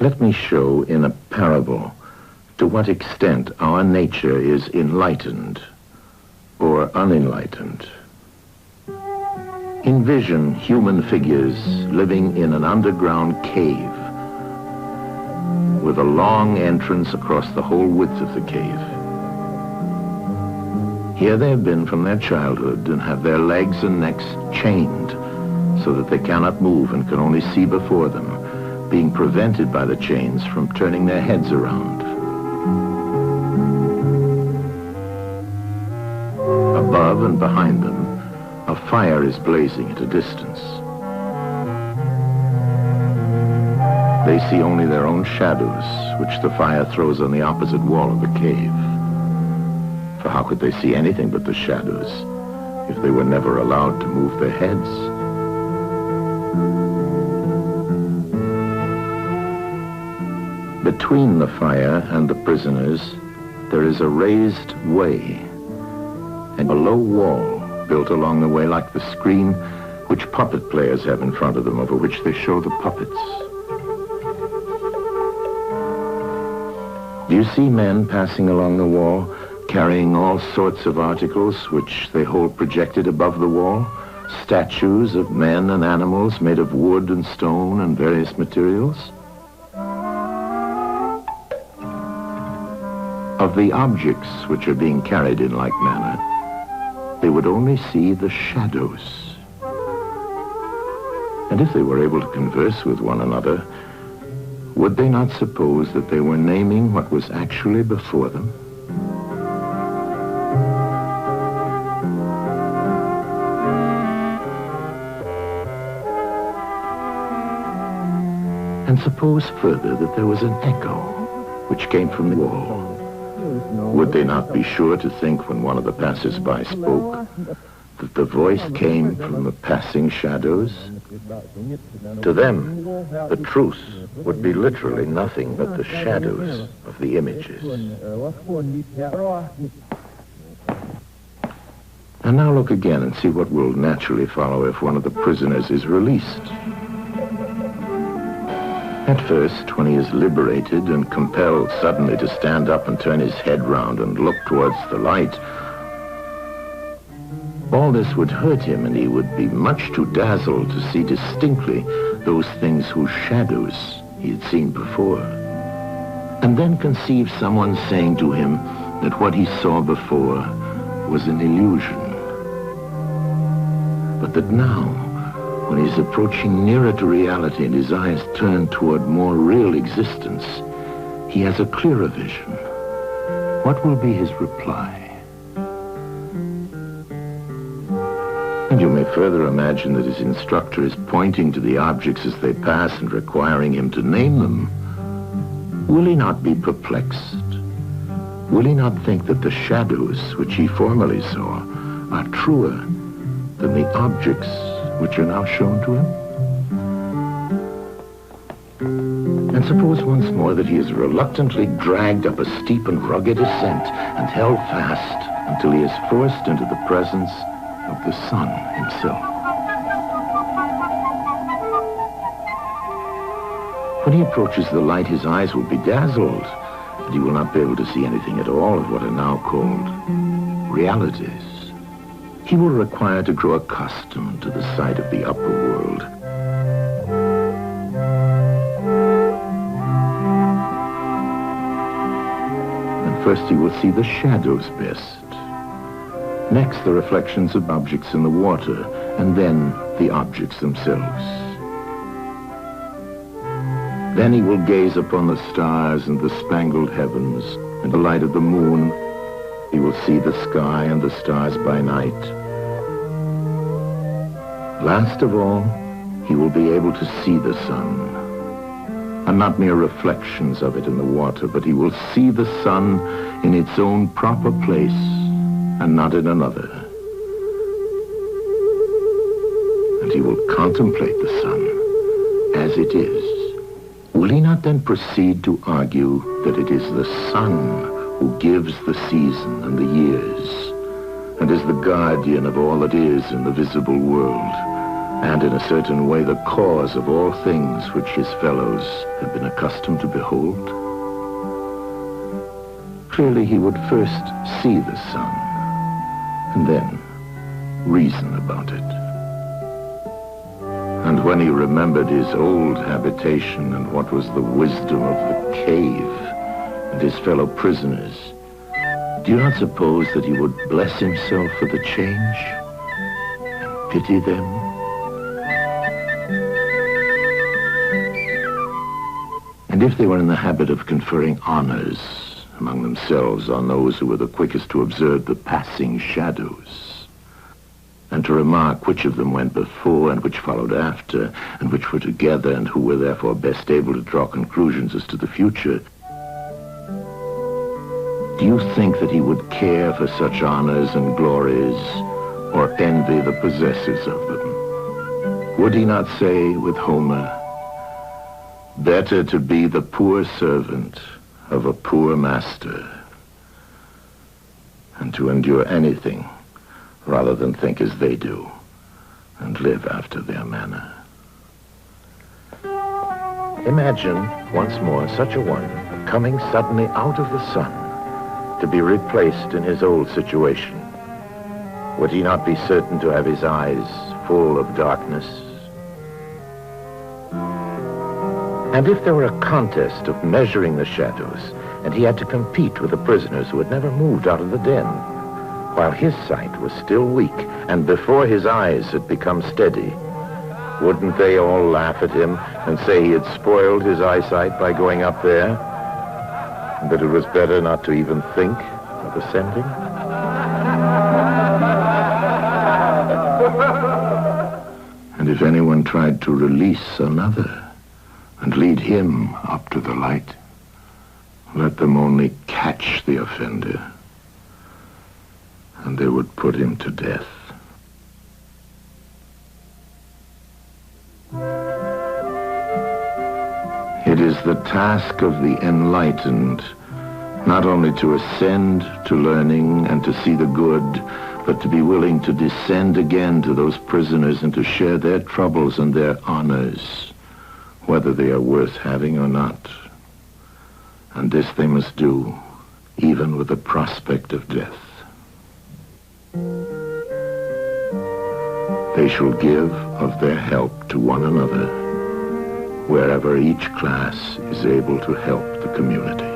Let me show in a parable to what extent our nature is enlightened or unenlightened. Envision human figures living in an underground cave with a long entrance across the whole width of the cave. Here they have been from their childhood and have their legs and necks chained so that they cannot move and can only see before them, being prevented by the chains from turning their heads around. Above and behind them, a fire is blazing at a distance. They see only their own shadows, which the fire throws on the opposite wall of the cave. For how could they see anything but the shadows if they were never allowed to move their heads? Between the fire and the prisoners, there is a raised way and a low wall built along the way like the screen which puppet players have in front of them, over which they show the puppets. Do you see men passing along the wall, carrying all sorts of articles which they hold projected above the wall? Statues of men and animals made of wood and stone and various materials? Of the objects which are being carried in like manner, they would only see the shadows. And if they were able to converse with one another, would they not suppose that they were naming what was actually before them? And suppose further that there was an echo which came from the wall. Would they not be sure to think, when one of the passers-by spoke, that the voice came from the passing shadows? To them, the truth would be literally nothing but the shadows of the images. And now look again and see what will naturally follow if one of the prisoners is released. At first, when he is liberated and compelled suddenly to stand up and turn his head round and look towards the light, all this would hurt him, and he would be much too dazzled to see distinctly those things whose shadows he had seen before. And then conceive someone saying to him that what he saw before was an illusion, but that now, when he's approaching nearer to reality and his eyes turn toward more real existence, he has a clearer vision. What will be his reply? And you may further imagine that his instructor is pointing to the objects as they pass and requiring him to name them. Will he not be perplexed? Will he not think that the shadows which he formerly saw are truer than the objects which are now shown to him? And suppose once more that he is reluctantly dragged up a steep and rugged ascent and held fast until he is forced into the presence of the sun himself. When he approaches the light, his eyes will be dazzled, and he will not be able to see anything at all of what are now called realities. He will require to grow accustomed to the sight of the upper world. And first he will see the shadows best. Next, the reflections of objects in the water, and then the objects themselves. Then he will gaze upon the stars and the spangled heavens and the light of the moon. He will see the sky and the stars by night. Last of all, he will be able to see the sun, and not mere reflections of it in the water, but he will see the sun in its own proper place and not in another. And he will contemplate the sun as it is. Will he not then proceed to argue that it is the sun who gives the season and the years, and is the guardian of all that is in the visible world, and in a certain way the cause of all things which his fellows had been accustomed to behold? Clearly he would first see the sun, and then reason about it. And when he remembered his old habitation and what was the wisdom of the cave and his fellow prisoners, do you not suppose that he would bless himself for the change and pity them? And if they were in the habit of conferring honors among themselves on those who were the quickest to observe the passing shadows, and to remark which of them went before and which followed after, and which were together and who were therefore best able to draw conclusions as to the future, do you think that he would care for such honors and glories, or envy the possessors of them? Would he not say with Homer, "Better to be the poor servant of a poor master, and to endure anything rather than think as they do, and live after their manner"? Imagine, once more, such a one coming suddenly out of the sun to be replaced in his old situation. Would he not be certain to have his eyes full of darkness? And if there were a contest of measuring the shadows, and he had to compete with the prisoners who had never moved out of the den, while his sight was still weak, and before his eyes had become steady, wouldn't they all laugh at him and say he had spoiled his eyesight by going up there, and that it was better not to even think of ascending? And if anyone tried to release another and lead him up to the light, let them only catch the offender, and they would put him to death. It is the task of the enlightened not only to ascend to learning and to see the good, but to be willing to descend again to those prisoners and to share their troubles and their honors, whether they are worth having or not. And this they must do, even with the prospect of death. They shall give of their help to one another, wherever each class is able to help the community.